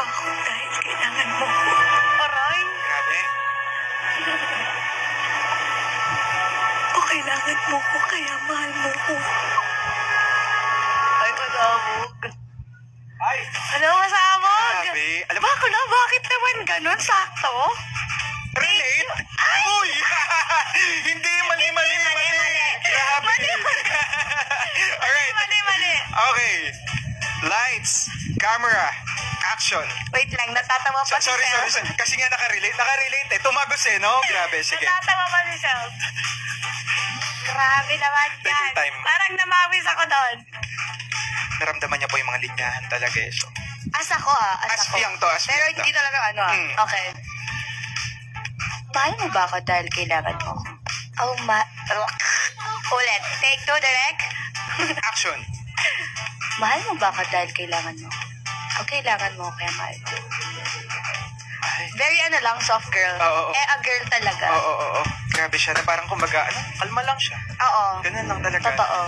pa ako dahil kailangan mo ko. Aray! Grabe. O kailangan mo ko, kaya mahal mo ko. Ay, masabog. Ay! Ano, masabog? Grabe. Alam mo, Bako na, bakit naman ganun? Sakto? relate? Uy! Hindi, mali. Grabe. Alright. Mali. Okay. Lights, camera, action. Wait lang, natatawa pa si Sorry. Sel. Kasi nga nakarelate eh. Tumagos eh, no? Grabe, sige. Natatawa pa si Sel. Grabe naman Take yan. your time. Parang namawis ako doon. Naramdaman niya po yung mga linyahan talaga eh. So, As ako. Asfiyang to. Pero hindi talaga Okay. Mahal mo ba ako dahil kailangan mo? Ulit. Take two, direct. Action. Mahal mo ba ako dahil kailangan mo? O kailangan mo kaya mahal mo? Ay. Very soft girl. Oo. A girl talaga. Oo. Grabe siya na parang kumbaga, kalma lang siya. Oo. Ganun lang talaga. Totoo.